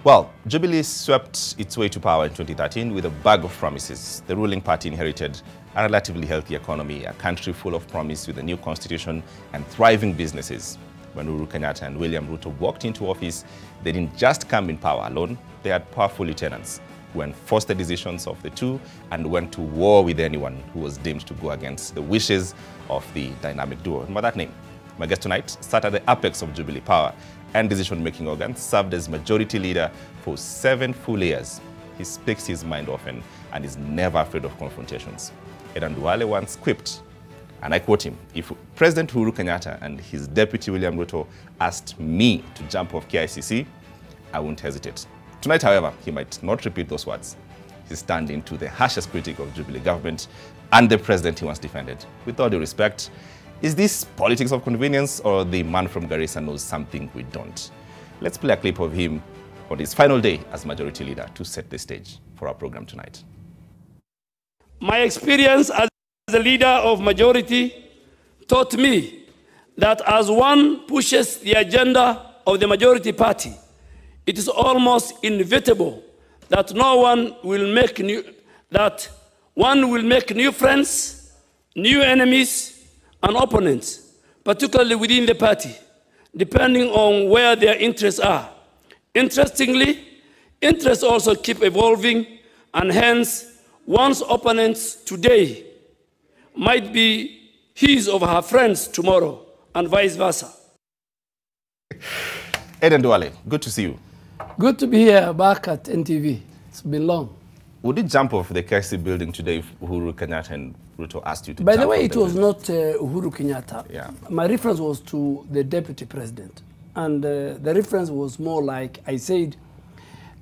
Well, Jubilee swept its way to power in 2013 with a bag of promises. The ruling party inherited a relatively healthy economy, a country full of promise with a new constitution and thriving businesses. When Uhuru Kenyatta and William Ruto walked into office, they didn't just come in power alone. They had powerful lieutenants who enforced the decisions of the two and went to war with anyone who was deemed to go against the wishes of the dynamic duo. And by that name, my guest tonight sat at the apex of Jubilee power and decision-making organs, served as majority leader for 7 full years. He speaks his mind often and is never afraid of confrontations. Aden Duale once quipped, and I quote him, "If President Uhuru Kenyatta and his deputy William Ruto asked me to jump off KICC, I wouldn't hesitate." Tonight, however, he might not repeat those words. He's standing to the harshest critic of Jubilee government and the president he once defended. With all due respect, is this politics of convenience or the man from Garissa knows something we don't? Let's play a clip of him on his final day as majority leader to set the stage for our program tonight. My experience as a leader of majority taught me that as one pushes the agenda of the majority party, it is almost inevitable that one will make new friends, new enemies, and opponents, particularly within the party, depending on where their interests are. Interestingly, interests also keep evolving, and hence, one's opponents today might be his or her friends tomorrow, and vice versa. Aden Duale, good to see you. Good to be here back at NTV. It's been long. Would you jump off the KICC building today if Uhuru Kenyatta and Ruto asked you to By jump the way, off it was not Uhuru Kenyatta. Yeah. My reference was to the deputy president. And the reference was more like I said,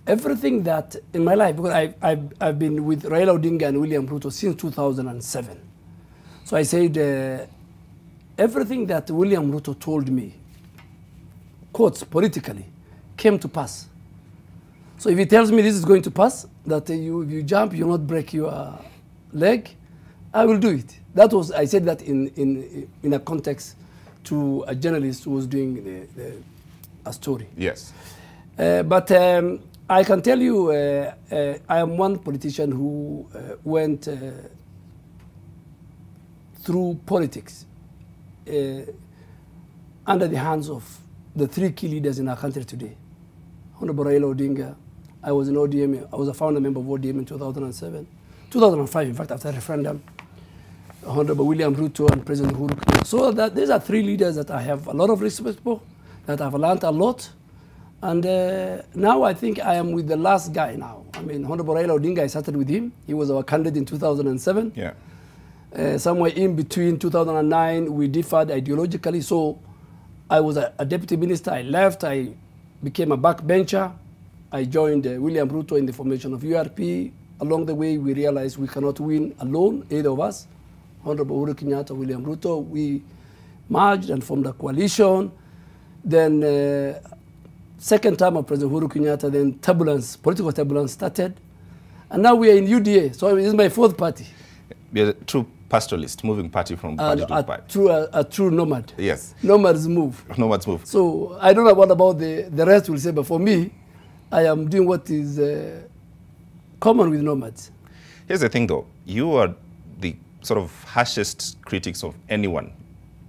everything that in my life, because I've been with Raila Odinga and William Ruto since 2007. So I said, everything that William Ruto told me, quotes politically, came to pass. So if he tells me this is going to pass, that if you jump, you'll not break your leg, I will do it. That was, I said that in a context to a journalist who was doing a story. Yes. But I can tell you, I am one politician who went through politics under the hands of the 3 key leaders in our country today. Honorable Raila Odinga, I was in ODM, I was a founder member of ODM in 2007. 2005, in fact, after the referendum, Honorable William Ruto and President Uhuru Kenyatta. So these are 3 leaders that I have a lot of respect for, that I've learned a lot. And now I think I am with the last guy now. I mean, Honorable Raila Odinga, I started with him. He was our candidate in 2007. Yeah. Somewhere in between 2009, we differed ideologically. So I was a deputy minister. I left. I became a backbencher. I joined William Ruto in the formation of URP. Along the way, we realized we cannot win alone, either of us. Honorable Uhuru Kenyatta, William Ruto, we merged and formed a coalition. Then second term of President Uhuru Kenyatta, then turbulence, political turbulence started. And now we are in UDA, so this is my 4th party. You're a true pastoralist, moving party from party to party. A true nomad. Yes. Nomads move. Nomads move. So I don't know what about the rest will say, but for me, I am doing what is common with nomads. Here's the thing though, you are the sort of harshest critics of anyone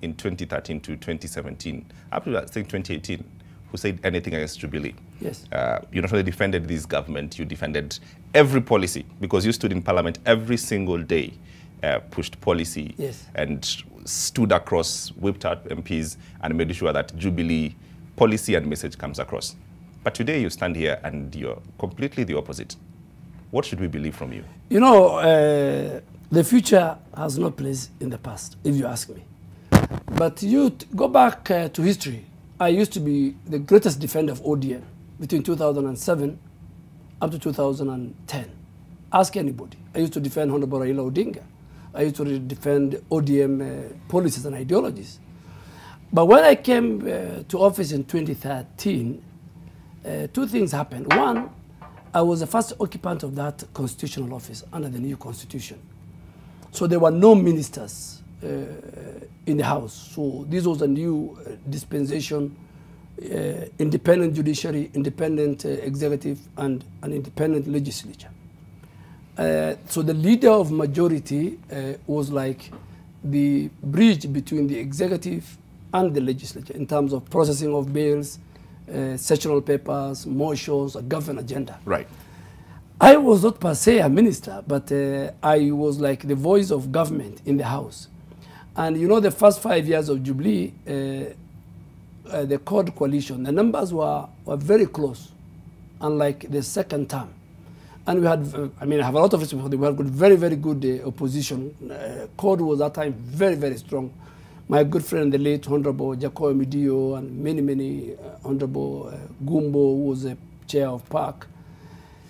in 2013 to 2017, up to I think 2018, who said anything against Jubilee. Yes. You not only defended this government, you defended every policy, because you stood in parliament every single day, pushed policy, yes, and stood across, whipped out MPs, and made sure that Jubilee policy and message comes across. But today you stand here and you're completely the opposite. What should we believe from you? You know, the future has no place in the past, if you ask me. But you go back to history. I used to be the greatest defender of ODM between 2007 up to 2010. Ask anybody. I used to defend Honorable Raila Odinga. I used to defend ODM policies and ideologies. But when I came to office in 2013, 2 things happened. One, I was the first occupant of that constitutional office under the new constitution. So there were no ministers in the House. So this was a new dispensation independent judiciary, independent executive, and an independent legislature. So the leader of majority was like the bridge between the executive and the legislature in terms of processing of bills, sessional papers, motions, a government agenda. Right. I was not per se a minister, but I was like the voice of government in the House. And you know, the first 5 years of Jubilee, the Code coalition, the numbers were very close, unlike the second term. And we had, I mean, I have a lot of respect for them. We had very, very good opposition. Code was at that time very, very strong. My good friend, the late Honorable Jacob Midio, and many, Honorable Gumbo, who was the chair of PAC.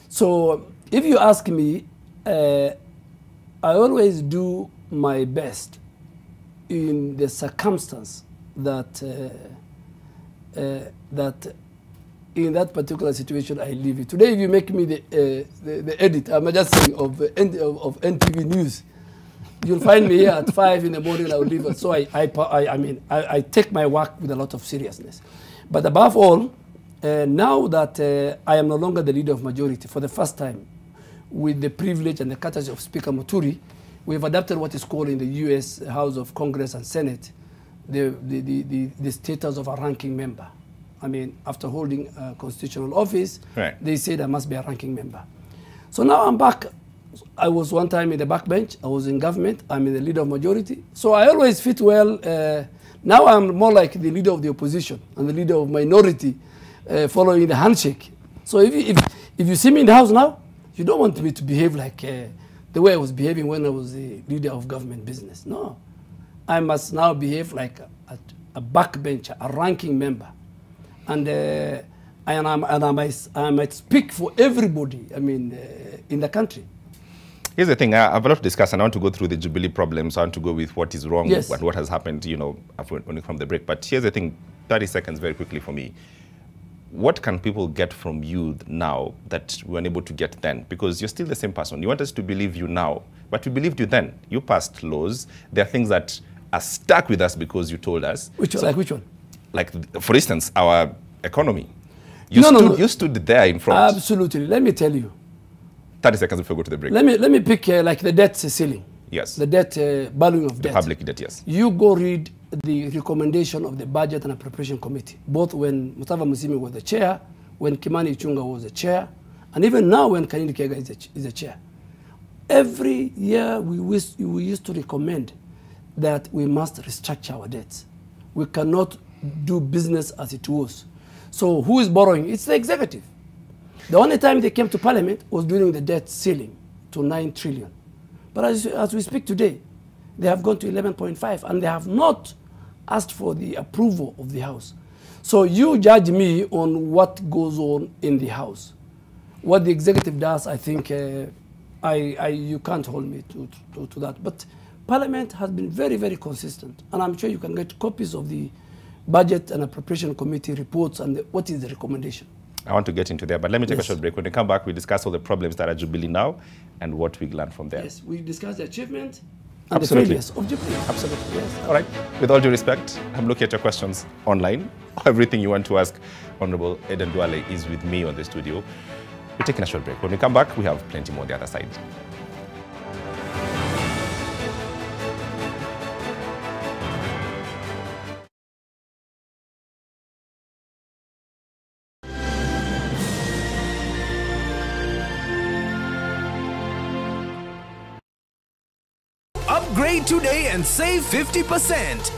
So if you ask me, I always do my best in the circumstance that in that particular situation I live in. Today, if you make me the edit, I'm just saying, of NTV News, you'll find me here at 5 in the morning. I will leave it. So I take my work with a lot of seriousness. But above all, now that I am no longer the leader of majority, for the first time, with the privilege and the courtesy of Speaker Muturi, we have adopted what is called in the U.S. House of Congress and Senate the status of a ranking member. I mean, after holding a constitutional office, right, they said I must be a ranking member. So now I'm back. I was one time in the backbench. I was in government. I'm in the leader of majority. So I always fit well. Now I'm more like the leader of the opposition and the leader of minority, following the handshake. So if you see me in the House now, you don't want me to behave like the way I was behaving when I was the leader of government business. No. I must now behave like a backbencher, a ranking member. And I might speak for everybody, I mean, in the country. Here's the thing, I have a lot to discuss, and I want to go through the Jubilee problems. I want to go with what is wrong, yes, and what has happened, you know, from the break. But here's the thing, 30 seconds very quickly for me. What can people get from you now that we were unable to get then? Because you're still the same person. You want us to believe you now, but we believed you then. You passed laws. There are things that are stuck with us because you told us. Like which one? Like, for instance, our economy. You stood there in front. Absolutely. Let me tell you. 30 seconds before we go to the break. Let me pick like the debt ceiling. Yes. The debt, balloon of debt. The public debt, yes. You go read the recommendation of the Budget and Appropriation Committee, both when Mustafa Musimi was the chair, when Kimani Ichung'wah was the chair, and even now when Kanini Kega is the chair. Every year we used to recommend that we must restructure our debts. We cannot do business as it was. So who is borrowing? It's the executive. The only time they came to Parliament was during the debt ceiling to 9 trillion. But as we speak today, they have gone to 11.5, and they have not asked for the approval of the House. So you judge me on what goes on in the House. What the executive does, I think you can't hold me to that. But Parliament has been very, very consistent, and I'm sure you can get copies of the Budget and Appropriation Committee reports and what is the recommendation. I want to get into there, but let me take a short break. When we come back, we discuss all the problems that are Jubilee now and what we learn from there. Yes, we discuss the achievement and the failures of Jubilee. Absolutely, yes. All right, with all due respect, I'm looking at your questions online. Everything you want to ask Honorable Aden Duale is with me on the studio. We're taking a short break. When we come back, we have plenty more on the other side. Upgrade today and save 50%.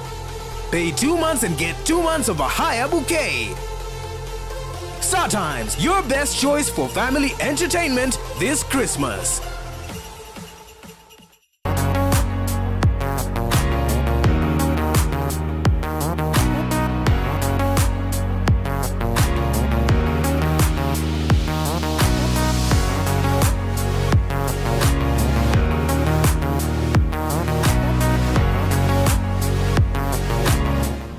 Pay 2 months and get 2 months of a higher bouquet. Star Times, your best choice for family entertainment this Christmas.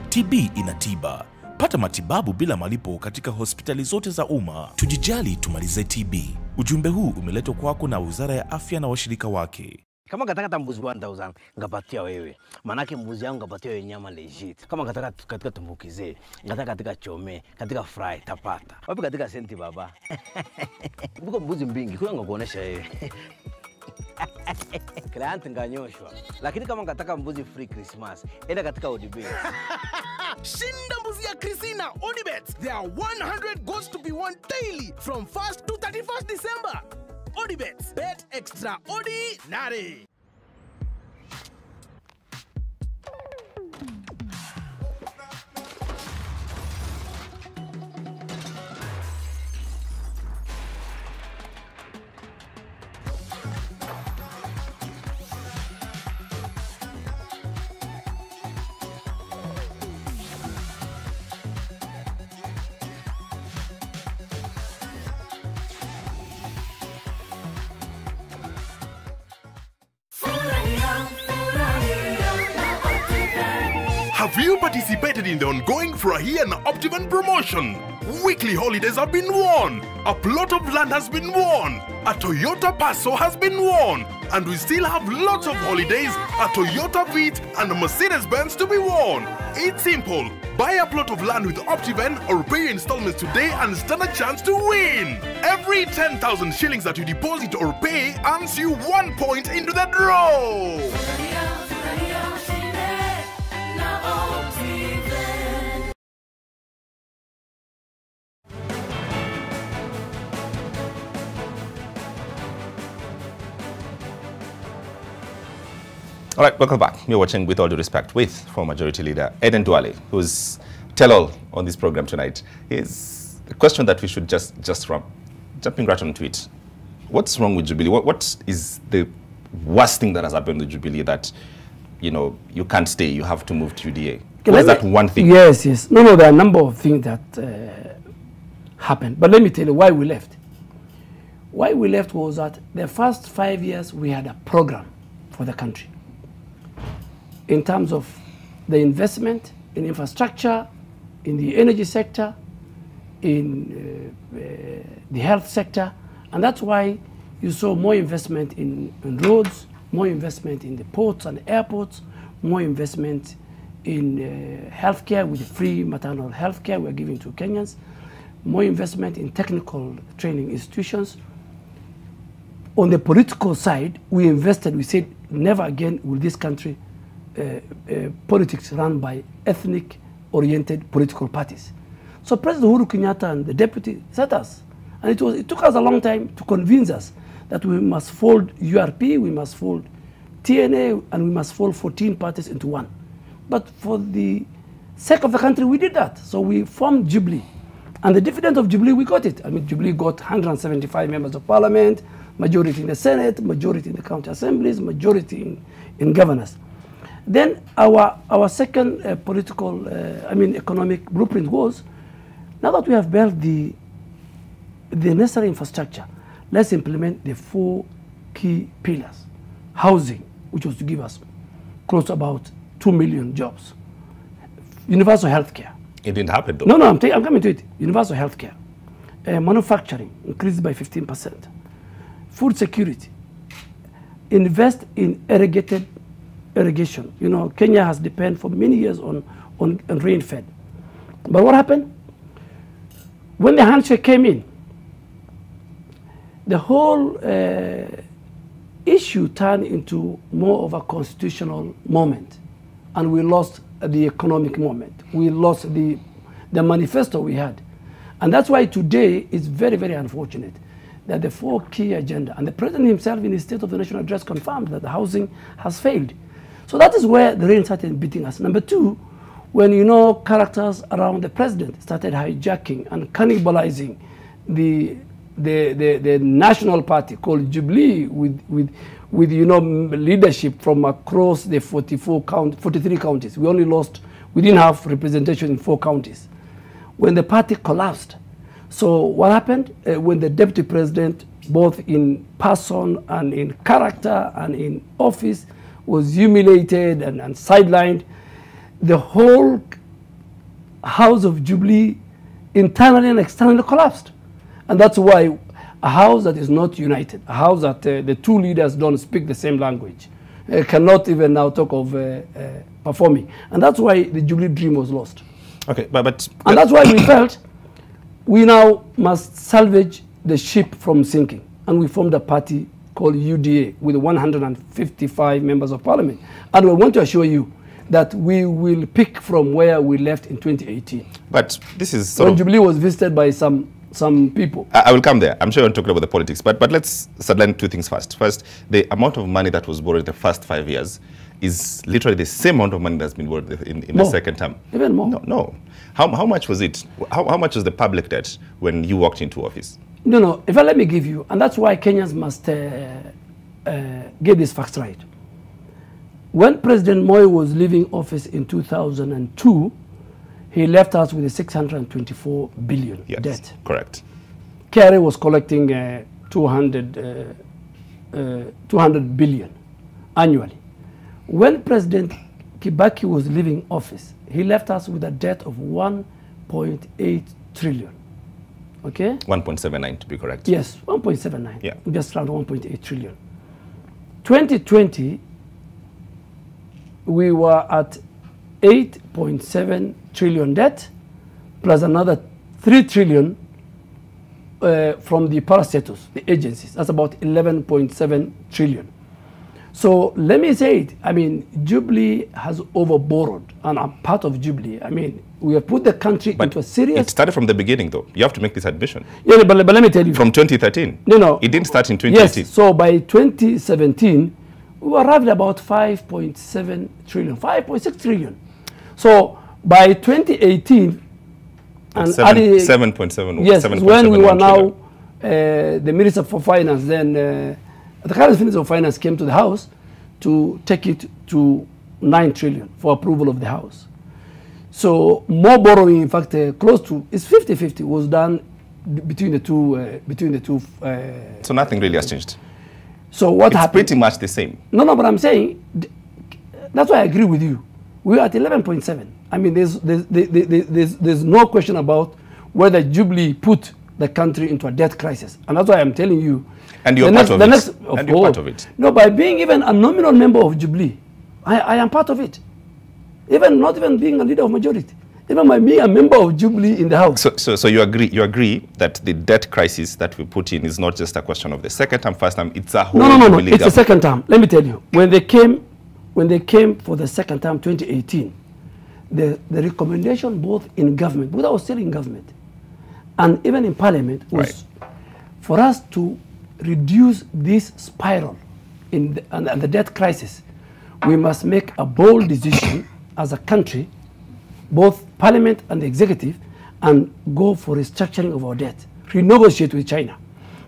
TB ina tiba. Pata matibabu bila malipo katika hospitali zote za umma. Tujijali, tumalize TB. Ujumbe huu umeletwa kwako na Wizara ya Afya na washirika wake. Kama kataka mbuzi 1000 ngapatia wewe. Manake mbuzi yangu ngapatia wewe nyama legit. Kama kataka katika tumbukize, ngataka katika chome, katika fry tapata. Wapi katika senti baba? Buko mbuzi mbingi, kwa ngakuonesha wewe. Client nganyoshwa. Lakini kama ngataka mbuzi free Christmas, enda katika Odibet. Shinda mbuzi ya Christina Odibet. There are 100 goals to be won daily from 1st to 31st December. Odibet, bet extraordinary. Have you participated in the ongoing Furahia na Optivan promotion? Weekly holidays have been won, a plot of land has been won, a Toyota Passo has been won, and we still have lots of holidays, a Toyota Vitz and a Mercedes-Benz to be won. It's simple. Buy a plot of land with Optivan or pay your installments today and stand a chance to win. Every 10,000 shillings that you deposit or pay earns you 1 point into the draw. All right, welcome back. You're watching With All Due Respect with former Majority Leader Aden Duale, who's tell-all on this program tonight. Is a question that we should just jumping right onto it. What's wrong with Jubilee? What is the worst thing that has happened with Jubilee that, you know, you can't stay, you have to move to UDA? Okay, what is that one thing? Yes, yes. No, there are a number of things that happened. But let me tell you why we left. Why we left was that the first 5 years we had a program for the country in terms of the investment in infrastructure, in the energy sector, in the health sector, and that's why you saw more investment in roads, more investment in the ports and airports, more investment in healthcare with free maternal healthcare we're giving to Kenyans, more investment in technical training institutions. On the political side, we invested, we said, never again will this country politics run by ethnic-oriented political parties. So President Uhuru Kenyatta and the deputy set us. And it took us a long time to convince us that we must fold URP, we must fold TNA, and we must fold 14 parties into one. But for the sake of the country, we did that. So we formed Jubilee. And the dividend of Jubilee, we got it. I mean, Jubilee got 175 members of parliament, majority in the Senate, majority in the county assemblies, majority in governors. Then our second political, economic blueprint was, now that we have built the necessary infrastructure, let's implement the 4 key pillars. Housing, which was to give us close to about 2 million jobs. Universal healthcare. It didn't happen though. No, I'm coming to it. Universal healthcare. Manufacturing increased by 15%. Food security. Invest in irrigation. You know, Kenya has depended for many years on rain-fed. But what happened? When the handshake came in, the whole issue turned into more of a constitutional moment. And we lost the economic moment. We lost the manifesto we had. And that's why today it's very, very unfortunate that the 4 key agenda, and the president himself in his State of the Nation address confirmed that the housing has failed. So that is where the rain started beating us. Number 2, when, you know, characters around the president started hijacking and cannibalizing the national party called Jubilee with you know, leadership from across the 43 counties. We didn't have representation in 4 counties. When the party collapsed, so what happened? When the deputy president, both in person and in character and in office, was humiliated and sidelined, the whole house of Jubilee internally and externally collapsed. And that's why a house that is not united, a house that the two leaders don't speak the same language, cannot even now talk of performing. And that's why the Jubilee dream was lost. Okay, but and that's why we felt we now must salvage the ship from sinking. And we formed a party called UDA with 155 members of parliament. And we want to assure you that we will pick from where we left in 2018. But this is when Jubilee was visited by some people. I will come there. I'm sure you're talking about the politics. But let's settle two things first. First, the amount of money that was borrowed in the first 5 years is literally the same amount of money that's been borrowed in the second term. Even more. No. How much was it? How much was the public debt when you walked into office? No. If I let me give you, and that's why Kenyans must get these facts right. When President Moi was leaving office in 2002, he left us with a 624 billion debt. Correct. KRA was collecting 200 billion annually. When President Kibaki was leaving office, he left us with a debt of 1.8 trillion. Okay? 1.79 to be correct. Yes, 1.79. Yeah. Just around 1.8 trillion. 2020, we were at 8.7 trillion debt, plus another 3 trillion from the parastatus, the agencies. That's about 11.7 trillion. So let me say it. I mean, Jubilee has overborrowed, and I'm part of Jubilee. I mean, we have put the country into a serious... It started from the beginning, though. You have to make this admission. Yeah, but let me tell you. From 2013. No. It didn't start in 2018. Yes, so by 2017, we arrived at about 5.7 trillion, 5.6 trillion. So by 2018, and 7.7. Yes, when we were now the Minister for Finance, then the current Minister of Finance came to the House to take it to 9 trillion for approval of the House. So more borrowing, in fact, close to, it's 50-50, was done between the two. So nothing really has changed. So what happened? It's pretty much the same. No, but I'm saying, that's why I agree with you. We're at 11.7. I mean, there's no question about whether Jubilee put the country into a debt crisis. And that's why I'm telling you. And you're part of it. And you're part of it. No, by being even a nominal member of Jubilee, I am part of it. Not even being a leader of majority. Even by being a member of Jubilee in the House. So you agree that the debt crisis that we put in is not just a question of the second term, first term, it's a whole No, it's the second term. Let me tell you. When they came for the second term, 2018, the recommendation both in government, because I was still in government, and even in parliament, was for us to reduce this spiral and the debt crisis. We must make a bold decision as a country, both parliament and the executive, and go for restructuring of our debt, renegotiate with China.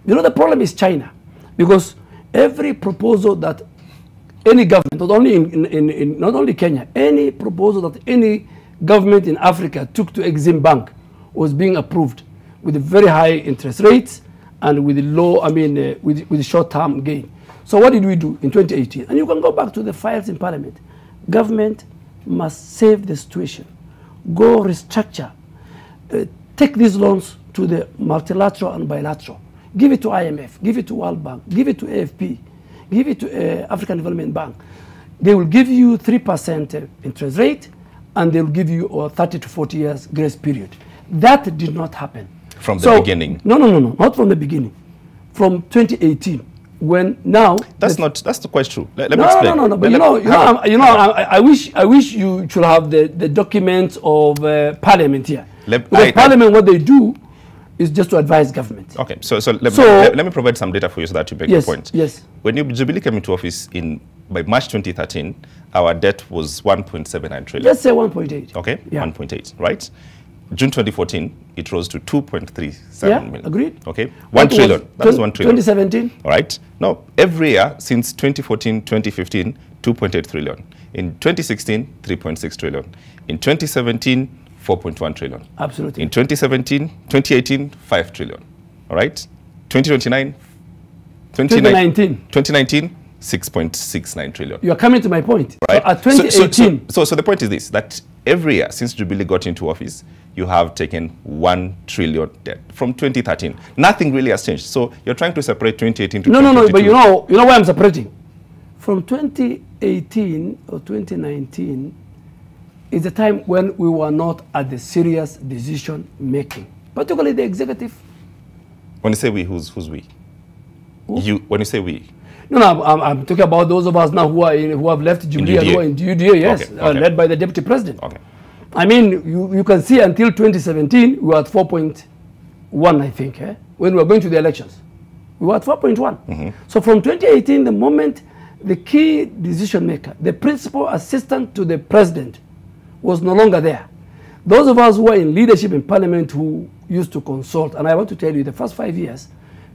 You know, the problem is China, because every proposal that any government, not only not only Kenya, any proposal that any government in Africa took to Exim Bank was being approved with very high interest rates and with low, with short-term gain. So what did we do in 2018? And you can go back to the files in parliament. Government must save the situation. Go restructure. Take these loans to the multilateral and bilateral. Give it to IMF, give it to World Bank, give it to AFP, give it to African Development Bank. They will give you 3% interest rate, and they will give you a 30 to 40 years grace period. That did not happen. From the beginning? No, not from the beginning. From 2018. When now that's not quite true. Let me explain. No. But I wish you should have the documents of Parliament here. Parliament, what they do is just to advise government. Okay, so let me provide some data for you so that you make your point. Yes. When Jubilee came into office by March 2013, our debt was 1.79 trillion. Let's say 1.8. Okay, 1.8, right? June 2014, it rose to 2.37 million. Agreed. Okay, 1 trillion. That was 1 trillion. 2017. All right. Now, every year since 2014, 2015, 2.8 trillion. In 2016, 3.6 trillion. In 2017, 4.1 trillion. Absolutely. In 2018, 5 trillion. All right. 2019, 6.69 trillion. You are coming to my point. Right. So at 2018. So the point is this, that every year since Jubilee got into office, you have taken 1 trillion debt from 2013. Nothing really has changed. So you're trying to separate 2018 to 2022. No, but you know why I'm separating? From 2018 or 2019 is the time when we were not at the serious decision making, particularly the executive. When you say we, who's we? Who? When you say we? No, I'm talking about those of us now who have left Jubilee and who are in UDA, yes, okay. Led by the deputy president. Okay. I mean, you can see until 2017, we were at 4.1, I think, when we were going to the elections. We were at 4.1. So from 2018, the moment the key decision maker, the principal assistant to the president, was no longer there. Those of us who were in leadership in parliament who used to consult, and I want to tell you, the first 5 years,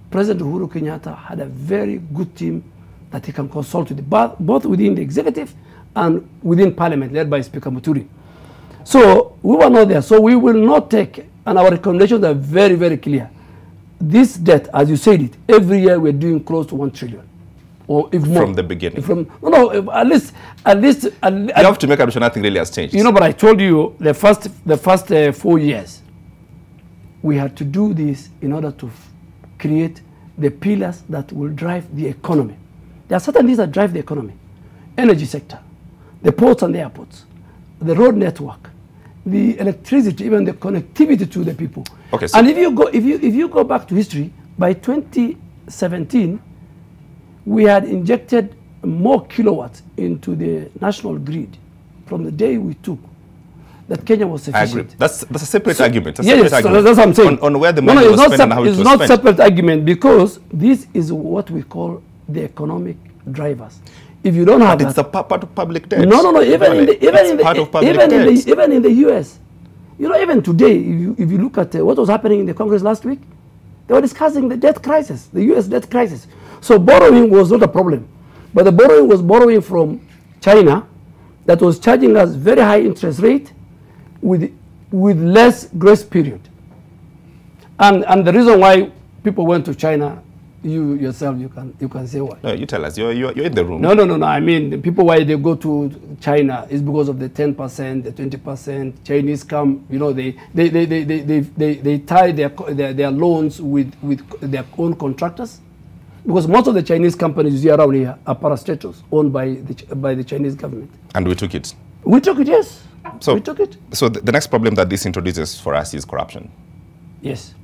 President Uhuru Kenyatta had a very good team that he can consult with, both within the executive and within parliament, led by Speaker Muturi. So we were not there. So we will not take, and our recommendations are very, very clear. This debt, as you said it, every year we're doing close to 1 trillion. Or if more. From the beginning. At least. You have to make sure nothing really has changed. You know, but I told you the first 4 years, we had to do this in order to create the pillars that will drive the economy. There are certain things that drive the economy. Energy sector, the ports and the airports, the road network, the electricity, even the connectivity to the people. Okay, so and if you go back to history, by 2017, we had injected more kilowatts into the national grid from the day we took that Kenya was sufficient. I agree. That's a separate argument. Yes, argument. So that's what I'm saying. On where the money was spent and how it was spent. It's not separate argument because this is what we call the economic drivers. If you don't have that, it's a part of public debt. No. Even in the US, you know, even today, if you look at what was happening in the Congress last week, they were discussing the debt crisis, the US debt crisis. So borrowing was not a problem, but the borrowing was borrowing from China that was charging us very high interest rate with less grace period. And the reason why people went to China, you yourself, you can say why. No, you tell us. You're in the room. No. I mean, the people why they go to China is because of the 10%, the 20%. Chinese come, you know, they tie their loans with their own contractors, because most of the Chinese companies you see around here are parastatals owned by the Chinese government. And we took it. We took it, yes. So we took it. So the next problem that this introduces for us is corruption. Yes.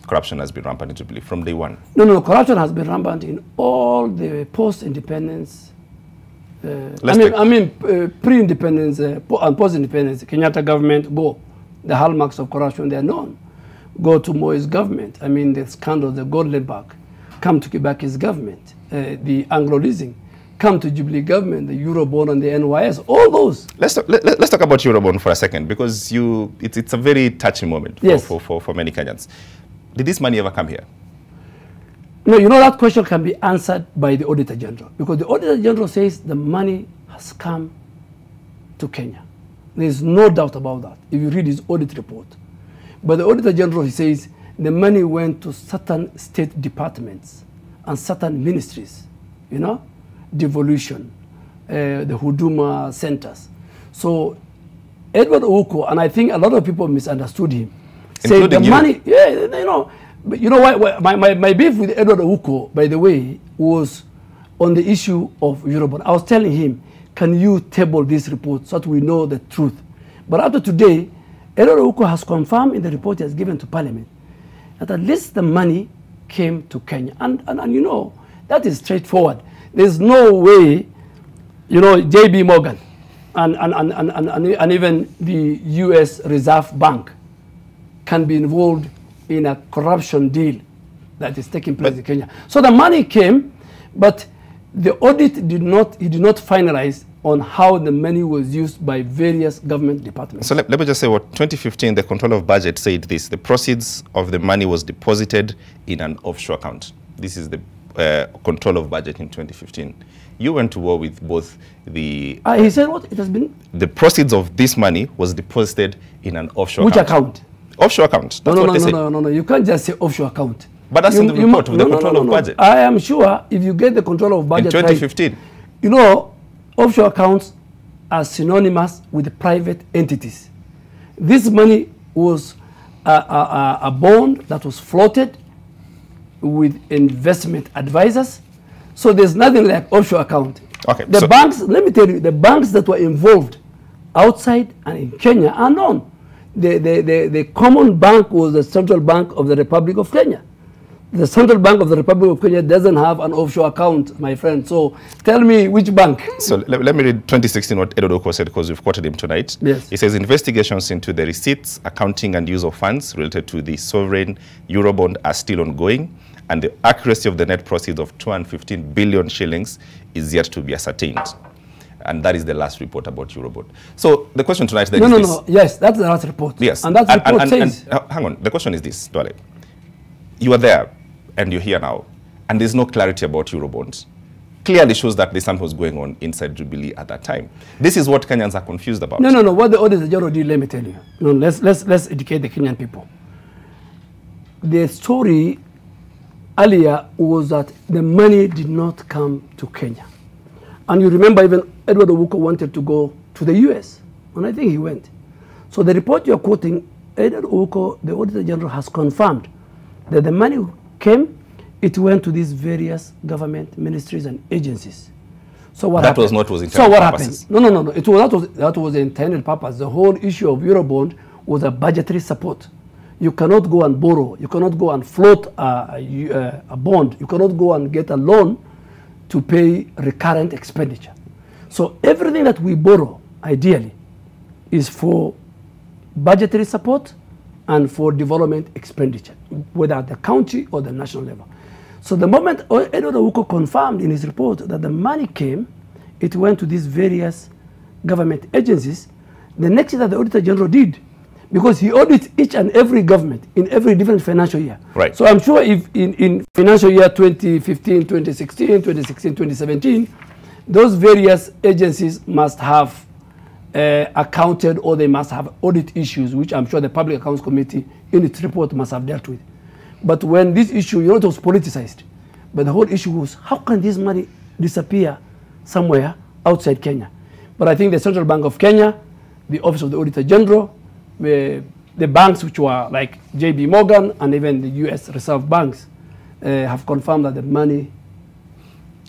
Corruption has been rampant in Jubilee from day one. No, corruption has been rampant in all the post-independence. Pre-independence and post-independence. Kenyatta government, go. The hallmarks of corruption, they are known. Go to Moi's government. I mean, the scandal, the Golden Bug. Come to Kibaki's government. The Anglo-leasing. Come to Jubilee government, the Eurobond and the NYS, all those. Let's talk about Eurobond for a second, because it's a very touching moment for many Kenyans. Did this money ever come here? No, you know, that question can be answered by the Auditor General, because the Auditor General says the money has come to Kenya. There's no doubt about that if you read his audit report. But the Auditor General, he says the money went to certain state departments and certain ministries, you know, devolution, the Huduma centers. So Edward Ouko, and I think a lot of people misunderstood him, saying the money, but you know why my beef with Edward Ouko, by the way, was on the issue of Eurobond. I was telling him, can you table this report so that we know the truth? But after today, Edward Ouko has confirmed in the report he has given to Parliament that at least the money came to Kenya. And you know, that is straightforward. There's no way, you know, J.B. Morgan and even the U.S. Reserve Bank can be involved in a corruption deal that is taking place in Kenya. So the money came, but the audit did not finalize on how the money was used by various government departments. So let me just say, what 2015, the Controller of Budget said this: the proceeds of the money was deposited in an offshore account. This is the Control of Budget in 2015. You went to war with both the... he said what? It has been... The proceeds of this money was deposited in an offshore Which account? Offshore account. That's what they said. No. You can't just say offshore account. But that's in the report of the Controller of Budget. I am sure if you get the Controller of Budget in 2015. right, you know, offshore accounts are synonymous with private entities. This money was a bond that was floated with investment advisors. So there's nothing like offshore account. Okay. The banks, let me tell you, the banks that were involved outside and in Kenya are known. The common bank was the Central Bank of the Republic of Kenya. The Central Bank of the Republic of Kenya doesn't have an offshore account, my friend. So tell me which bank. So let me read 2016 what Edward Oko said, because we've quoted him tonight. Yes. He says investigations into the receipts, accounting and use of funds related to the sovereign Eurobond are still ongoing, and the accuracy of the net proceeds of 215 billion shillings is yet to be ascertained. And that is the last report about Eurobond. So the question tonight then is this. No. Yes, that's the last report. Yes. And that report says... hang on. The question is this, Duale. You are there and you're here now, and there's no clarity about Eurobonds. Clearly shows that there's something was going on inside Jubilee at that time. This is what Kenyans are confused about. No. What the Auditor General did, let me tell you. No, let's educate the Kenyan people. The story earlier was that the money did not come to Kenya. And you remember even Edward Owuko wanted to go to the US, and I think he went. So the report you're quoting, Edward Owuko, the Auditor General, has confirmed that the money came, it went to these various government ministries and agencies. So what happened? That was not was intended purposes. So what happened? No. That was the intended purpose. The whole issue of Eurobond was a budgetary support. You cannot go and borrow. You cannot go and float a bond. You cannot go and get a loan to pay recurrent expenditure. So everything that we borrow, ideally, is for budgetary support and for development expenditure, whether at the county or the national level. So the moment Edward Owuko confirmed in his report that the money came, it went to these various government agencies. The next thing that the Auditor General did, because he audits each and every government in every different financial year. Right. So I'm sure if in financial year 2015, 2016, 2016, 2017, those various agencies must have accounted, or they must have audit issues, which I'm sure the Public Accounts Committee in its report must have dealt with. But when this issue, it was politicized. But the whole issue was, how can this money disappear somewhere outside Kenya? But I think the Central Bank of Kenya, the Office of the Auditor General, the banks which were like JB Morgan and even the US Reserve banks have confirmed that the money.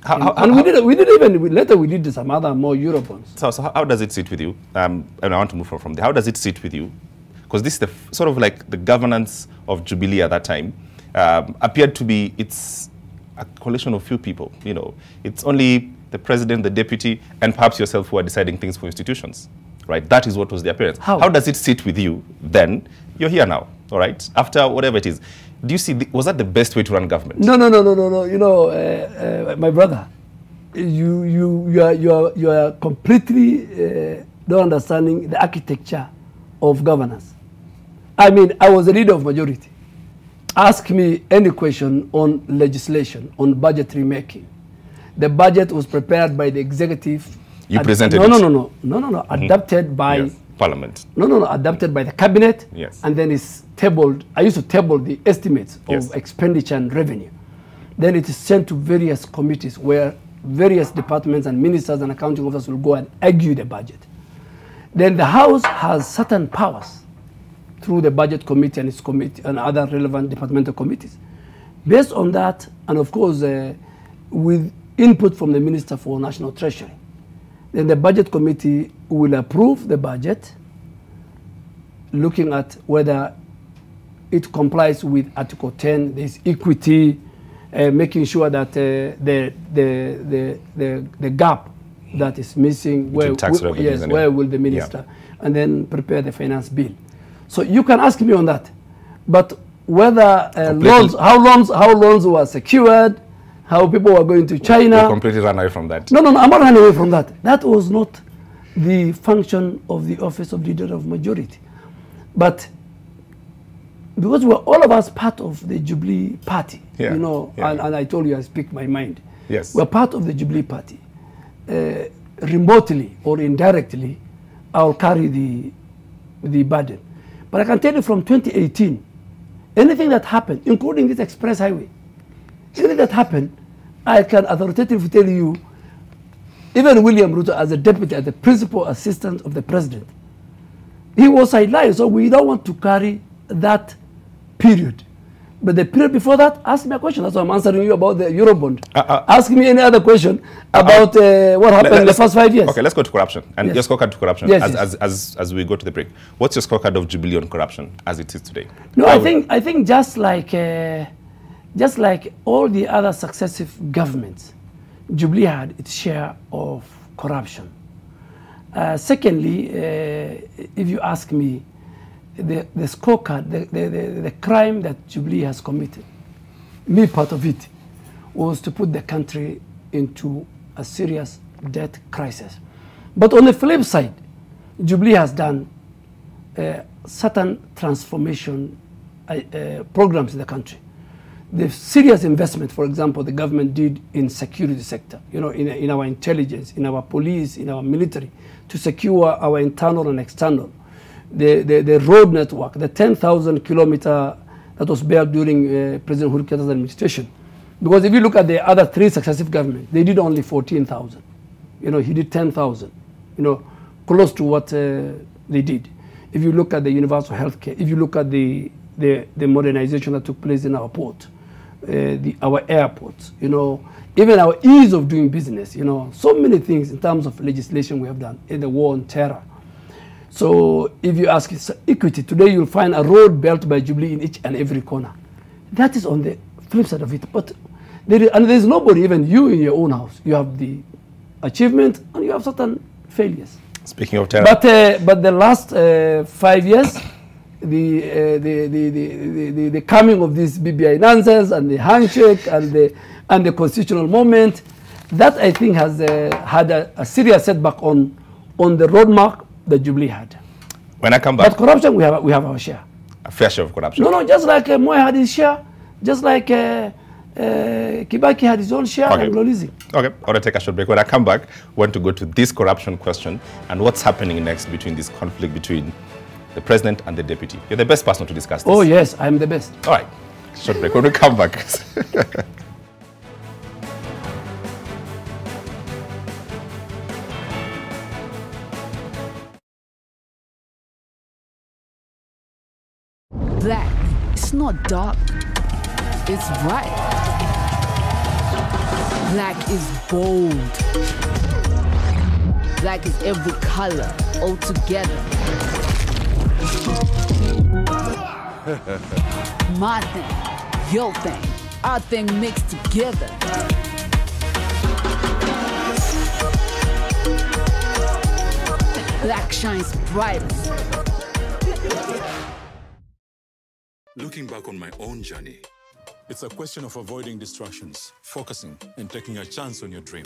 Later we did some other more Eurobonds. So how does it sit with you? And I want to move from there. How does it sit with you? Because this is the sort of like the governance of Jubilee at that time appeared to be, it's a coalition of few people. You know, it's only the president, the deputy, and perhaps yourself who are deciding things for institutions. Right, that is what was the appearance. How does it sit with you then? You're here now, all right? After whatever it is, do you see, was that the best way to run government? No. You know, my brother, you are completely not understanding the architecture of governance. I mean, I was a leader of majority. Ask me any question on legislation, on budgetary making. The budget was prepared by the executive. You presented it? No. Adopted by... Yes. Parliament. No. Adopted by the cabinet. Yes. And then it's tabled. I used to table the estimates Yes. of expenditure and revenue. Then it is sent to various committees where various departments and ministers and accounting officers will go and argue the budget. Then the House has certain powers through the budget committee and its committee and other relevant departmental committees. Based on that, and of course, with input from the Minister for National Treasury, then the budget committee will approve the budget, looking at whether it complies with Article 10, there's equity, making sure that the gap that is missing, where will the minister, and then prepare the finance bill. So you can ask me on that, but whether loans, how loans were secured, how people were going to China. You completely ran away from that. No, I'm not running away from that. That was not the function of the Office of Leader of Majority. But because we're all of us part of the Jubilee Party, you know, and I told you I speak my mind. Yes. We're part of the Jubilee Party. Remotely or indirectly, I'll carry the burden. But I can tell you from 2018, anything that happened, including this express highway, anything that happened, I can authoritatively tell you, even William Ruto as a deputy, as the principal assistant of the president, he was sidelined. So we don't want to carry that period. But the period before that, ask me a question. That's why I'm answering you about the Eurobond. Ask me any other question about what happened in the first 5 years. Okay, let's go to corruption. And Yes. your scorecard to corruption Yes, as we go to the break. What's your scorecard of Jubilee on corruption as it is today? No, I think just like all the other successive governments, Jubilee had its share of corruption. Secondly, if you ask me, the scorecard, the crime that Jubilee has committed, me part of it, was to put the country into a serious debt crisis. But on the flip side, Jubilee has done certain transformation programs in the country. The serious investment, for example, the government did in security sector, you know, in our intelligence, in our police, in our military, to secure our internal and external. The road network, the 10,000 kilometer that was built during President Uhuru Kenyatta's administration. Because if you look at the other three successive governments, they did only 14,000. You know, he did 10,000, you know, close to what they did. If you look at the universal health care, if you look at the modernization that took place in our port, our airports, you know, even our ease of doing business, you know, so many things in terms of legislation we have done in the war on terror. So if you ask equity, today you'll find a road built by Jubilee in each and every corner. That is on the flip side of it. But there's nobody, even you in your own house. You have the achievement and you have certain failures. Speaking of terror. But the last 5 years, the coming of this BBI nonsense and the handshake and the constitutional moment, that I think has had a serious setback on the roadmap that Jubilee had. When I come back, but corruption, we have our share. A fair share of corruption. No, just like Moi had his share, just like Kibaki had his own share, Okay. and Lolizi. Okay, I want to take a short break. When I come back, I want to go to this corruption question and what's happening next between this conflict between the president and the deputy. You're the best person to discuss this. Oh yes, I'm the best. All right, short break. When we come back. Black, it's not dark, it's bright. Black is bold. Black is every color, all together. My thing, your thing, our thing mixed together. Black shines brightest. Looking back on my own journey, it's a question of avoiding distractions, focusing, and taking a chance on your dream.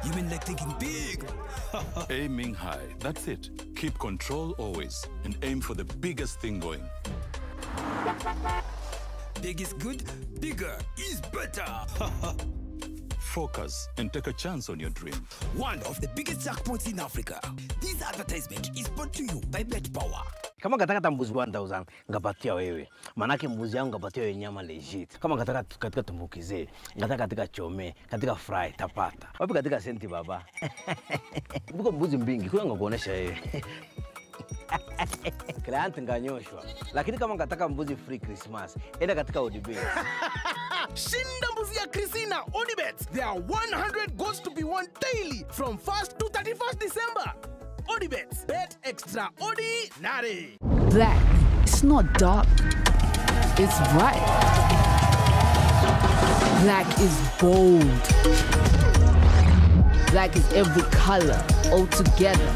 You mean like thinking big? Aiming high, that's it. Keep control always, and aim for the biggest thing going. Big is good, bigger is better. Focus and take a chance on your dream. One of the biggest jackpots in Africa. This advertisement is brought to you by Bet Power. Kama kataka mbuzi 1000 ngapatia wewe. Manake mbuzi yangu ngapatia wewe nyama legit. Kama kataka katika tumbukize, ngataka katika chome, katika fry tapata. Wapi katika senti baba? Buko mbuzi mbingi, kuna ngakuonesha wewe. Client nganyoshwa. Lakini kama ngataka mbuzi free Christmas, enda katika Odibet. Shinda mbuzi ya Christina Odibet. There are 100 goals to be won daily from 1st to 31st December. Odibet, bet extraordinary. Black, it's not dark, it's bright. Black is bold. Black is every color, all together.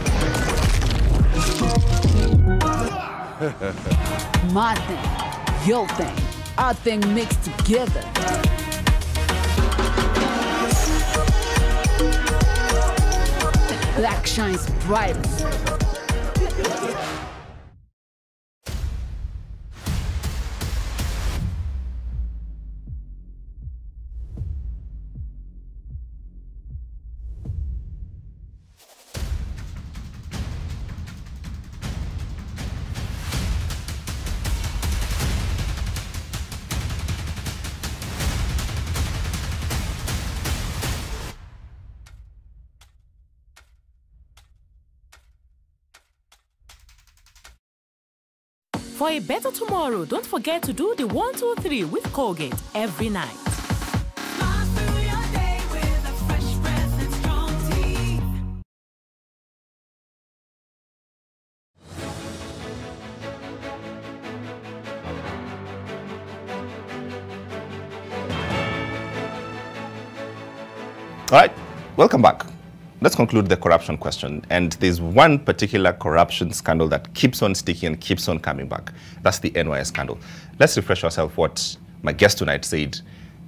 My thing, your thing, our thing mixed together. Black shines brightest. For a better tomorrow, don't forget to do the 1, 2, 3 with Colgate every night. All right, welcome back. Let's conclude the corruption question. And there's one particular corruption scandal that keeps on sticking and keeps on coming back. That's the NYS scandal. Let's refresh ourselves what my guest tonight said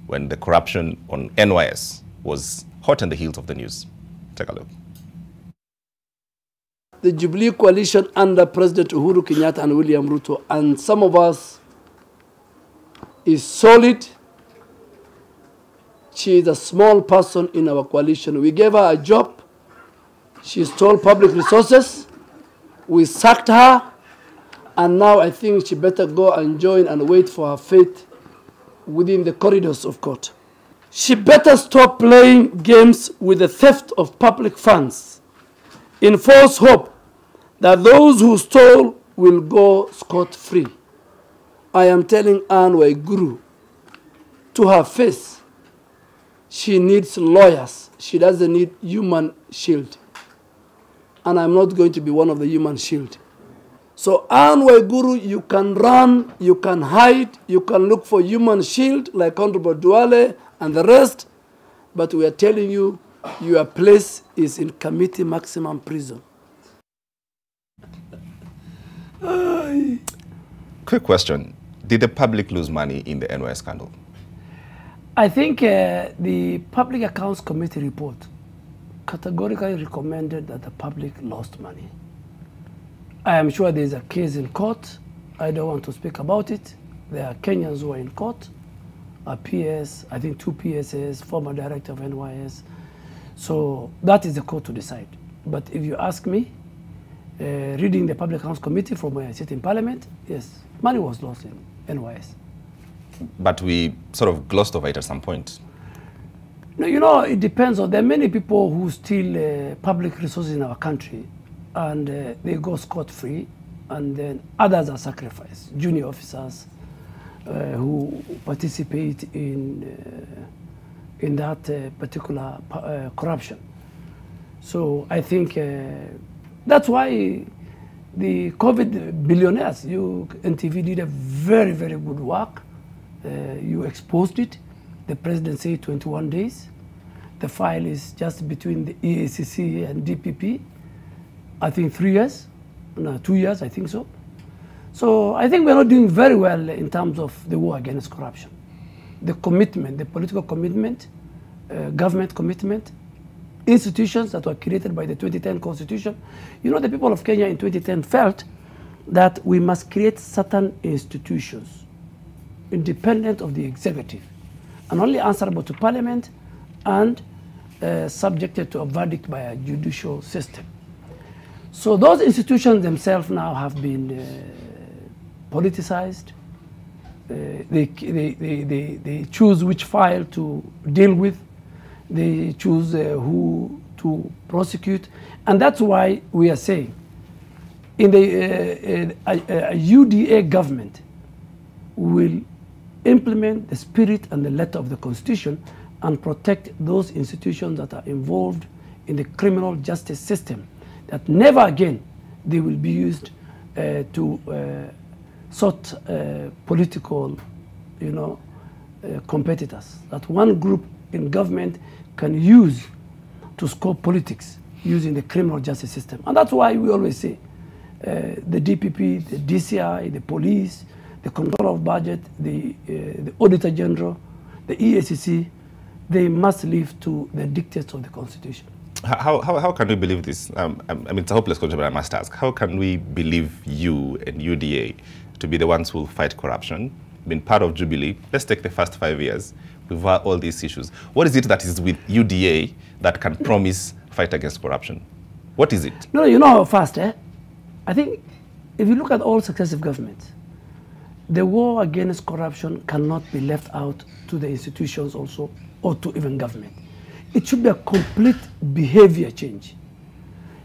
when the corruption on NYS was hot on the heels of the news. Take a look. The Jubilee coalition under President Uhuru Kenyatta and William Ruto, and some of us, is solid. She is a small person in our coalition. We gave her a job. She stole public resources. We sacked her. And now I think she better go and join and wait for her fate within the corridors of court. She better stop playing games with the theft of public funds in false hope that those who stole will go scot-free. I am telling Anne Waiguru to her face, she needs lawyers. She doesn't need human shield. And I'm not going to be one of the human shield. So Anne Waiguru, you can run, you can hide, you can look for human shield like Honorable Duale and the rest, but we are telling you, your place is in committee maximum prison. Quick question. Did the public lose money in the NYS scandal? I think the Public Accounts Committee report categorically recommended that the public lost money. I am sure there's a case in court. I don't want to speak about it. There are Kenyans who are in court, a PS, I think 2 PSs, former director of NYS. So that is the court to decide. But if you ask me, reading the Public Accounts Committee from where I sit in Parliament, yes, money was lost in NYS. But we sort of glossed over it at some point. No, you know, it depends on, there are many people who steal public resources in our country and they go scot-free, and then others are sacrificed, junior officers who participate in that particular corruption. So I think that's why the COVID billionaires, NTV did a very, very good work. You exposed it. The president said 21 days. The file is just between the EACC and DPP. I think 3 years, no, 2 years, I think so. So I think we're not doing very well in terms of the war against corruption. The commitment, the political commitment, government commitment, institutions that were created by the 2010 Constitution. You know, the people of Kenya in 2010 felt that we must create certain institutions independent of the executive and only answerable to Parliament and subjected to a verdict by a judicial system. So those institutions themselves now have been politicized. They choose which file to deal with. They choose who to prosecute. And that's why we are saying in the a UDA government will implement the spirit and the letter of the Constitution and protect those institutions that are involved in the criminal justice system, that never again they will be used to sort political, competitors that one group in government can use to score politics using the criminal justice system. And that's why we always say the DPP, the DCI, the police, the control of budget, the Auditor General, the EACC, they must live to the dictates of the Constitution. How can we believe this? I mean, it's a hopeless question, but I must ask. How can we believe you and UDA to be the ones who will fight corruption? Been part of Jubilee. Let's take the first 5 years. We've had all these issues. What is it that is with UDA that can promise fight against corruption? What is it? No, you know how fast, I think if you look at all successive governments, the war against corruption cannot be left out to the institutions also or to even government. It should be a complete behavior change.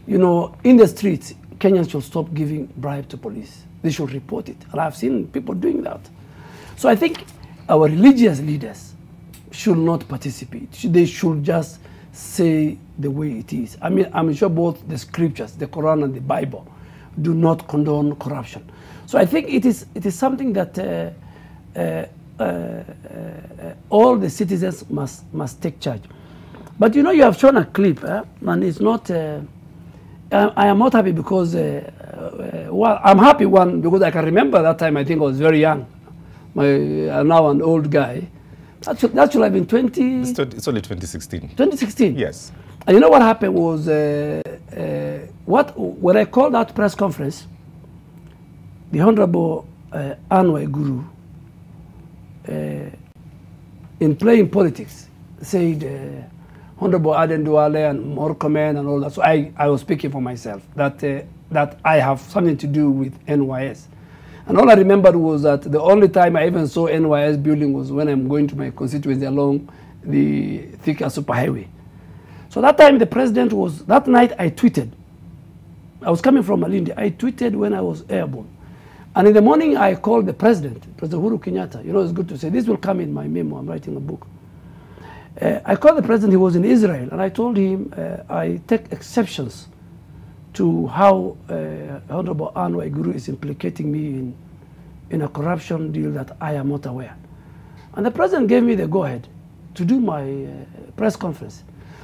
You know, in the streets, Kenyans should stop giving bribe to police. they should report it. And I've seen people doing that. So I think our religious leaders should not participate. They should just say the way it is. I mean, I'm sure both the scriptures, the Quran and the Bible, do not condone corruption. So I think it is something that all the citizens must take charge. But you know, you have shown a clip, and it's not. I am not happy because, well, I'm happy because I can remember that time. I think I was very young. I'm now an old guy. That should have been 20. It's only 2016. 2016. Yes. And you know what happened was when I called that press conference, the Honorable Anwar Guru, in playing politics, said Honorable Aden, Duale and more comment and all that. So I was speaking for myself that I have something to do with NYS. And all I remembered was that the only time I even saw NYS building was when I'm going to my constituency along the Thika superhighway. So that time the president was, that night I tweeted. I was coming from Malindi. I tweeted when I was airborne. And in the morning I called the President Uhuru Kenyatta. You know, it's good to say, this will come in my memo, I'm writing a book. I called the President, he was in Israel, and I told him I take exceptions to how Honorable Anwar Guru is implicating me in a corruption deal that I am not aware. And the President gave me the go-ahead to do my press conference.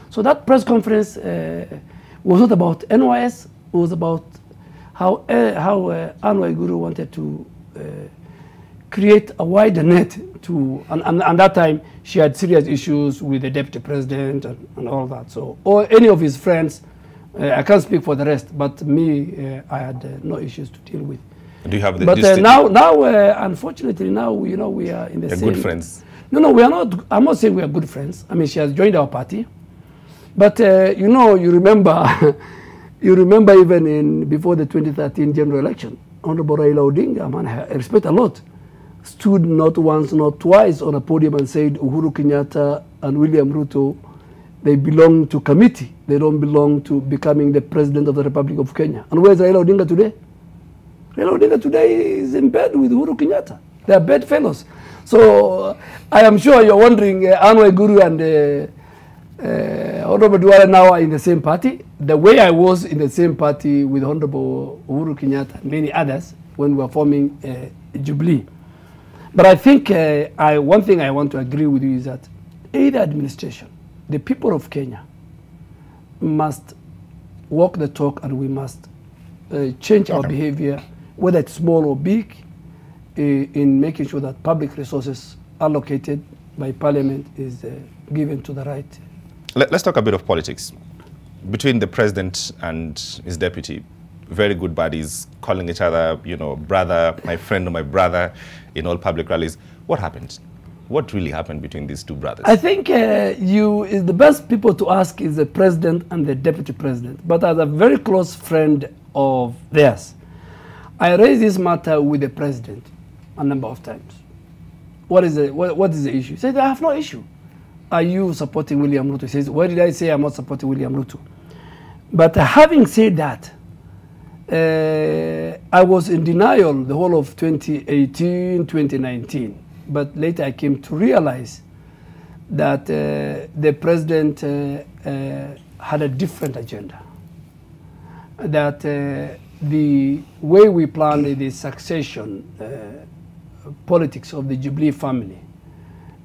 So that press conference was not about NYS, it was about how Anwar Guru wanted to create a wider net to, and that time she had serious issues with the Deputy President and all that. So, or any of his friends, I can't speak for the rest, but me, I had no issues to deal with. Do you have the? But now, unfortunately, now you know we are in the same. Good friends. No, we are not. I'm not saying we are good friends. I mean, she has joined our party, but you know, you remember, you remember even before the 2013 general election, Honorable Raila Odinga, man, I respect a lot, stood not once, not twice on a podium and said Uhuru Kenyatta and William Ruto, they belong to committee. They don't belong to becoming the president of the Republic of Kenya. And where's Raila Odinga today? Raila Odinga today is in bed with Uhuru Kenyatta. They are bedfellows. So I am sure you're wondering, Anwar Guru and Honorable Duale now are in the same party. The way I was in the same party with Honorable Uhuru Kenyatta and many others when we were forming Jubilee. But I think one thing I want to agree with you is that either administration, the people of Kenya must walk the talk, and we must change our behavior, whether it's small or big, in making sure that public resources allocated by Parliament is given to the right. Let's talk a bit of politics. Between the president and his deputy, very good buddies, calling each other, you know, brother, my friend or my brother, in all public rallies. What happened? What really happened between these two brothers? I think the best people to ask is the president and the deputy president. But as a very close friend of theirs, I raised this matter with the president a number of times. What is the issue? He said, I have no issue. Are you supporting William Ruto? He says, why did I say I'm not supporting William Ruto? But having said that, I was in denial the whole of 2018, 2019. But later I came to realize that the president had a different agenda. That the way we planned the succession politics of the Jubilee family,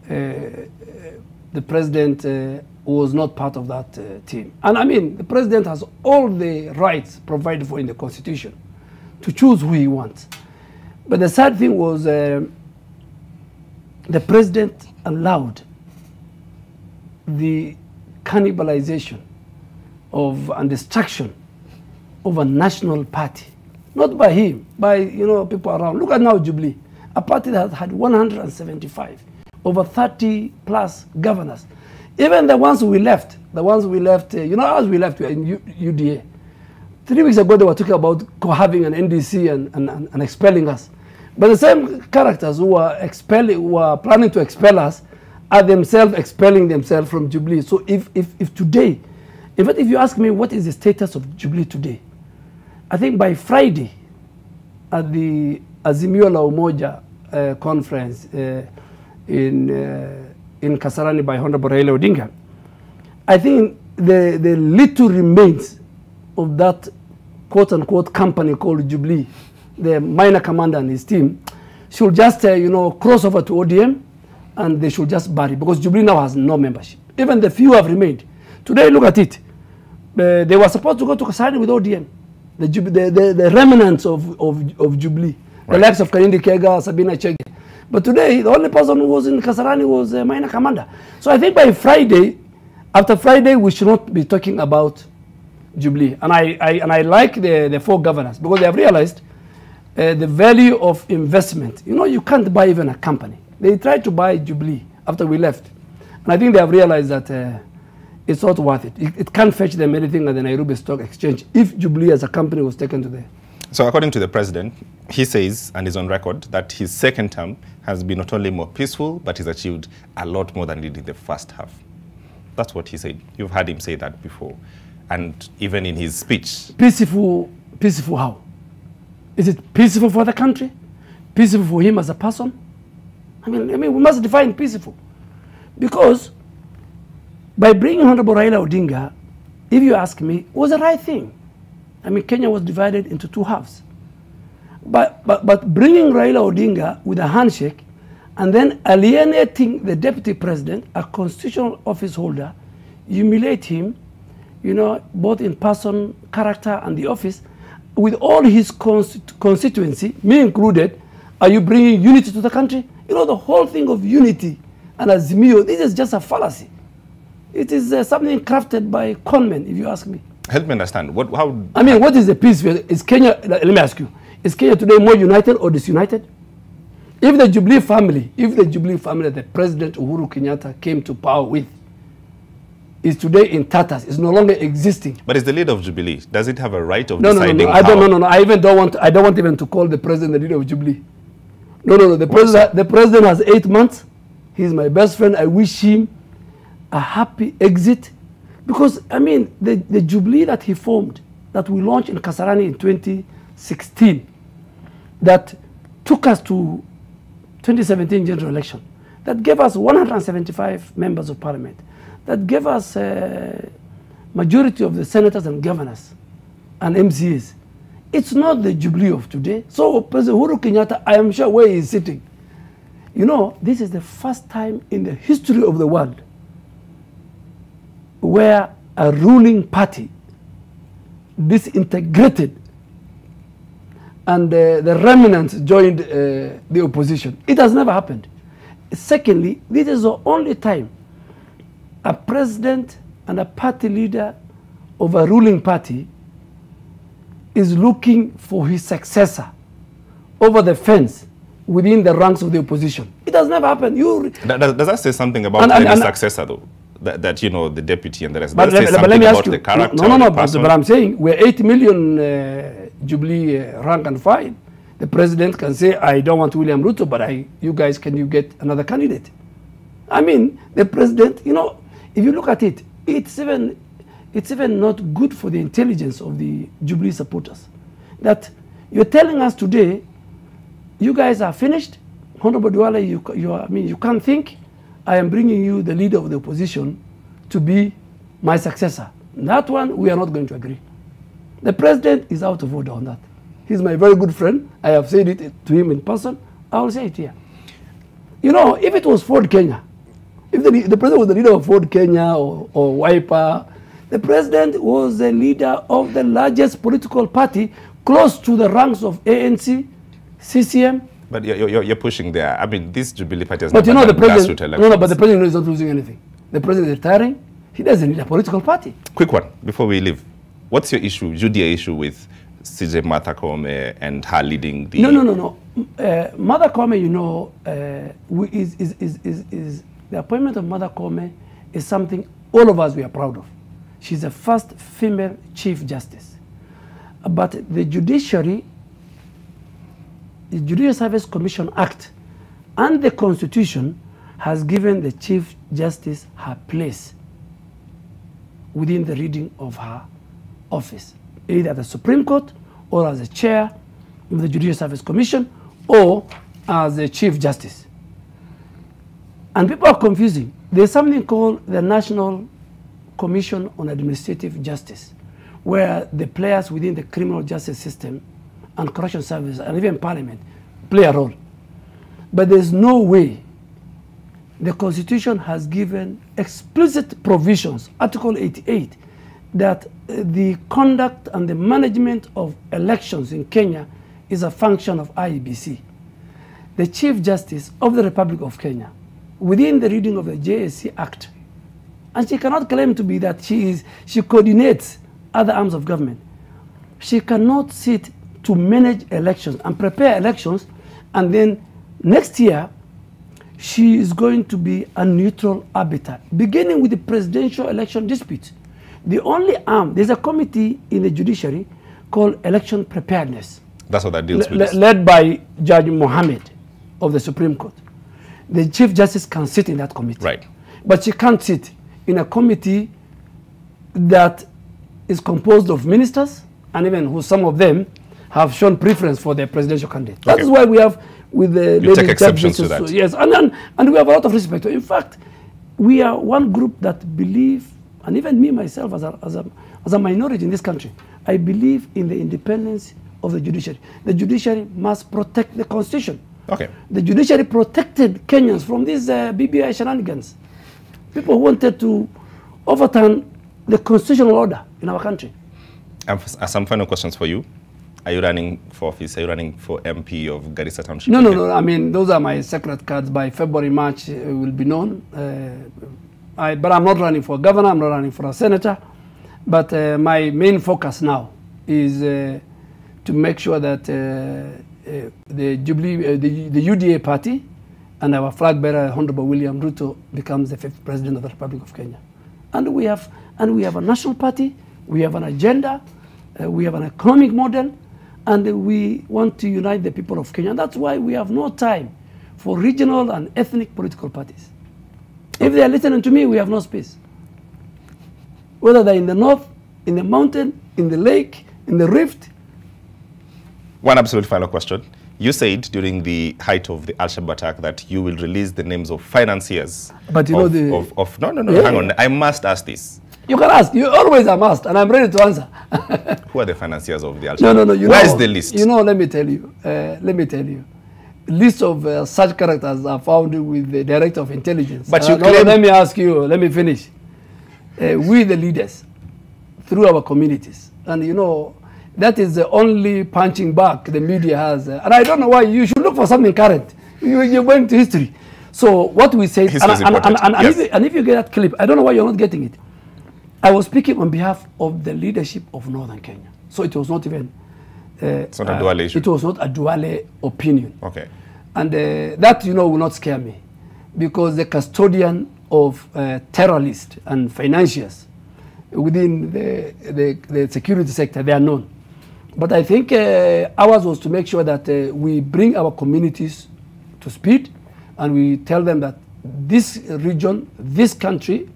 the president was not part of that team. And I mean, the president has all the rights provided for in the Constitution to choose who he wants. But the sad thing was the president allowed the cannibalization of and destruction of a national party, not by him, by people around. Look at now Jubilee, a party that had 175, over 30 plus governors. Even the ones we left, as we left, we were in UDA. 3 weeks ago they were talking about having an NDC and expelling us. But the same characters who were planning to expel us are themselves expelling themselves from Jubilee. So if today, in fact, if you ask me what is the status of Jubilee today, I think by Friday, at the Azimio la Umoja conference in Kasarani by Honorable Raila Odinga, I think the little remains of that quote-unquote company called Jubilee, the Maina commander and his team, should just cross over to ODM, and they should just bury, because Jubilee now has no membership. Even the few have remained. Today, look at it. They were supposed to go to Kasarani with ODM, the remnants of Jubilee, right. The likes of Kanindi Kega, Sabina Chege. But today, the only person who was in Kasarani was Maina commander. So I think by Friday, after Friday, we should not be talking about Jubilee. And I like the four governors, because they have realized the value of investment. You can't buy even a company. They tried to buy Jubilee after we left. And I think they have realized that it's not worth it. It can't fetch them anything at the Nairobi Stock Exchange if Jubilee as a company was taken to there. So according to the president, he says, and is on record, that his second term has been not only more peaceful, but he's achieved a lot more than he did in the first half. That's what he said. You've heard him say that before. And even in his speech. Peaceful how? Is it peaceful for the country? Peaceful for him as a person? I mean, we must define peaceful. Because by bringing Honorable Raila Odinga, if you ask me, was the right thing. I mean, Kenya was divided into two halves. But bringing Raila Odinga with a handshake and then alienating the deputy president, a constitutional office holder, humiliate him, both in person, character, and the office, with all his constituency, me included, are you bringing unity to the country? The whole thing of unity and Azimio, this is just a fallacy. It is something crafted by conmen, if you ask me. Help me understand. What is the peace? Is Kenya, let me ask you, is Kenya today more united or disunited? If the Jubilee family, the President Uhuru Kenyatta came to power with, is today in tatters, is no longer existing. But is the leader of Jubilee, does it have a right of deciding power? I don't want even to call the president the leader of Jubilee. No. The president has 8 months. He's my best friend. I wish him a happy exit. Because, I mean, the Jubilee that he formed, that we launched in Kasarani in 2016, that took us to 2017 general election, that gave us 175 members of parliament, that gave us majority of the senators and governors and MCAs. It's not the Jubilee of today. So President Uhuru Kenyatta, I am sure where he is sitting, this is the first time in the history of the world where a ruling party disintegrated and the remnants joined the opposition. It has never happened. Secondly, this is the only time a president and a party leader of a ruling party is looking for his successor over the fence within the ranks of the opposition. It has never happened. Does that say something about any successor, though? That the deputy and the rest. But let me ask you. But I'm saying we're 80 million Jubilee rank and file. The president can say, I don't want William Ruto, but you guys, can you get another candidate? I mean, the president, if you look at it, it's even not good for the intelligence of the Jubilee supporters. That you're telling us today, you guys are finished. Honorable Duale, you can't think. I am bringing you the leader of the opposition to be my successor. That one, we are not going to agree. The president is out of order on that. He's my very good friend. I have said it to him in person. I will say it here. If it was Ford Kenya, if the president was the leader of Ford Kenya or Wiper, the president was the leader of the largest political party close to the ranks of ANC, CCM. But you're pushing there. I mean, this Jubilee party has but the president, but the president is not losing anything. The president is retiring. He doesn't need a political party. Quick one, before we leave. What's your issue, Judia issue with CJ Martha Koome and her leading the... No. Martha Koome, the appointment of Martha Koome is something all of us we are proud of. She's the first female Chief Justice. But the Judicial Service Commission Act and the Constitution has given the Chief Justice her place within the reading of her office, either at the Supreme Court or as a chair of the Judicial Service Commission or as the Chief Justice. And people are confusing. There's something called the National Commission on Administrative Justice, where the players within the criminal justice system and correction service and even parliament play a role. But there's no way the Constitution has given explicit provisions, Article 88, that the conduct and the management of elections in Kenya is a function of IEBC. The Chief Justice of the Republic of Kenya, within the reading of the JSC Act, and she cannot claim to be that she coordinates other arms of government. She cannot sit to manage elections and prepare elections, and then next year she is going to be a neutral arbiter, beginning with the presidential election dispute. The only arm, there's a committee in the judiciary called Election Preparedness. That's what that deals with. Led by Judge Mohammed of the Supreme Court. The Chief Justice can sit in that committee. Right. But she can't sit in a committee that is composed of ministers, and even who some of them have shown preference for their presidential candidate. That is why we have with the you take exceptions to that. Yes, and we have a lot of respect. In fact, we are one group that believe, and even me myself as a minority in this country, I believe in the independence of the judiciary. The judiciary must protect the Constitution. Okay. The judiciary protected Kenyans from these BBI shenanigans. People wanted to overturn the constitutional order in our country. Some final questions for you. Are you running for office? Are you running for MP of Garissa Township? No. I mean, those are my secret cards. By February, March, will be known. But I'm not running for governor. I'm not running for a senator. But my main focus now is to make sure that the UDA party and our flag bearer, Honorable William Ruto, becomes the 5th president of the Republic of Kenya. And we have a national party. We have an agenda. We have an economic model. And we want to unite the people of Kenya. And that's why we have no time for regional and ethnic political parties. If they are listening to me, we have no space. Whether they're in the north, in the mountain, in the lake, in the rift. One absolute final question. You said during the height of the Al-Shabaab attack that you will release the names of financiers. But you know hang on. I must ask this. You can ask. You always are asked, and I'm ready to answer. Who are the financiers of the Al-Shabaab? No. Where is the list? Let me tell you. List of such characters are found with the Director of Intelligence. But you claim... Let me ask you. Let me finish. We, the leaders, through our communities, and that is the only punching back the media has. And I don't know why. You should look for something current. You're going to history. So what we say, and if you get that clip, I don't know why you're not getting it. I was speaking on behalf of the leadership of Northern Kenya. So it was not even... it's not a Duale issue. It was not a Duale opinion. Okay. And that, will not scare me. Because the custodian of terrorists and financiers within the security sector, they are known. But I think ours was to make sure that we bring our communities to speed, and we tell them that this region, this country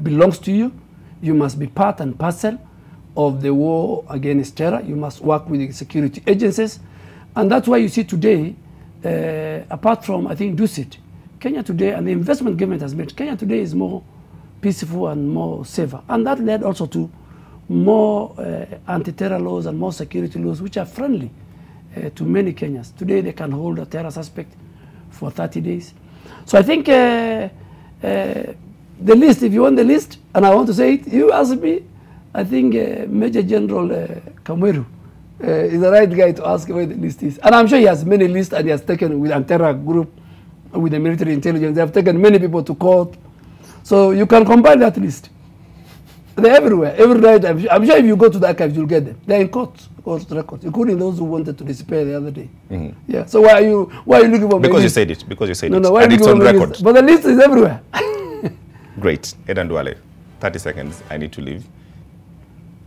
belongs to you. You must be part and parcel of the war against terror. You must work with the security agencies. And that's why you see today, apart from, I think, Dusit, Kenya today, and the investment government has made, Kenya today is more peaceful and more safer. And that led also to more anti-terror laws and more security laws, which are friendly to many Kenyans. Today, they can hold a terror suspect for 30 days. So I think the list, if you want the list, and I want to say it, you ask me, I think Major General Kamweru is the right guy to ask where the list is. And I'm sure he has many lists, and he has taken with Antera group, with the military intelligence. They have taken many people to court. So you can compile that list. They're everywhere. Every night, I'm sure if you go to the archives, you'll get them. They're in court records, including those who wanted to disappear the other day. Yeah. So why are you looking for? Because you said it. Because you said it. No. Why and it's on record. List? But the list is everywhere. Great. Aden Duale, 30 seconds. I need to leave.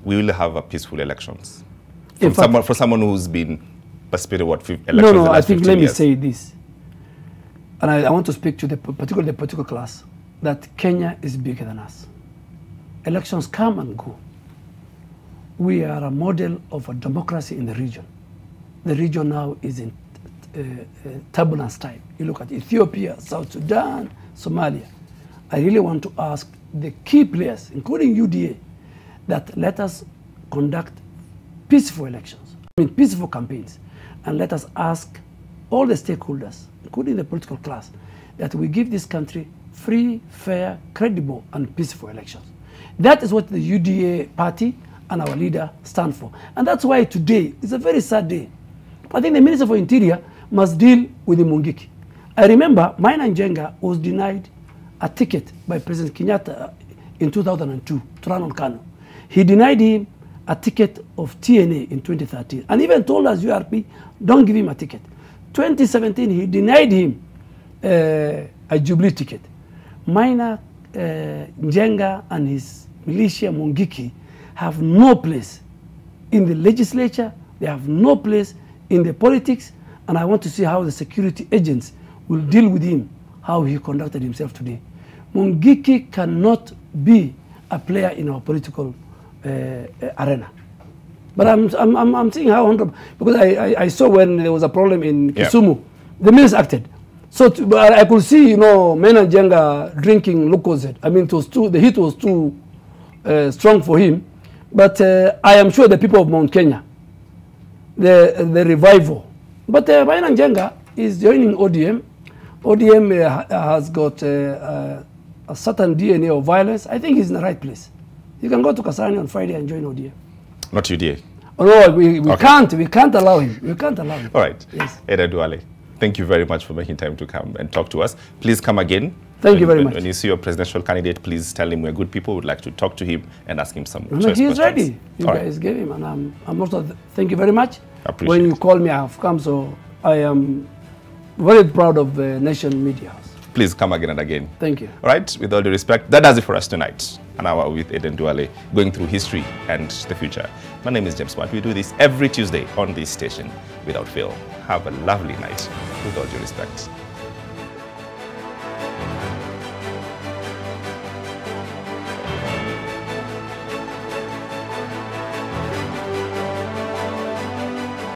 We will have a peaceful elections. For someone who's been participated elections. No. I think let me say this, and I want to speak to the political class, that Kenya is bigger than us. Elections come and go. We are a model of a democracy in the region. the region now is in turbulence time. You look at Ethiopia, South Sudan, Somalia. I really want to ask the key players, including UDA, that let us conduct peaceful elections, peaceful campaigns, and let us ask all the stakeholders, including the political class, that we give this country free, fair, credible, and peaceful elections. That is what the UDA party and our leader stand for. And that's why today is a very sad day. I think the Minister for Interior must deal with the Mungiki. I remember Maina Njenga was denied a ticket by President Kenyatta in 2002 to run on Kano. He denied him a ticket of TNA in 2013 and even told us, URP, don't give him a ticket. 2017, he denied him a Jubilee ticket. Maina Njenga and his militia Mungiki have no place in the legislature, they have no place in the politics, and I want to see how the security agents will deal with him, how he conducted himself today. Mungiki cannot be a player in our political arena. But I'm seeing how, because I saw when there was a problem in Kisumu, the minister acted. So I could see, Maina Njenga drinking Lucozade. I mean, the heat was too strong for him. But I am sure the people of Mount Kenya, the revival. But Maina Njenga is joining ODM. ODM has got a certain DNA of violence. I think he's in the right place. You can go to Kasarani on Friday and join ODM. Not UDA? Oh, no, we can't allow him. We can't allow him. All right. Yes. Aden Duale, thank you very much for making time to come and talk to us. Please come again. Thank you very much. When you see your presidential candidate, please tell him we're good people. We'd like to talk to him and ask him some questions. He is ready. You guys gave him, and I'm also thank you very much. Appreciate when you call me, I have come, so I am very proud of the Nation Media House. Please come again and again. Thank you. All right, with all due respect, that does it for us tonight. An hour with Aden Duale, going through history and the future. My name is James Watt. We do this every Tuesday on this station without fail. Have a lovely night, with all due respect.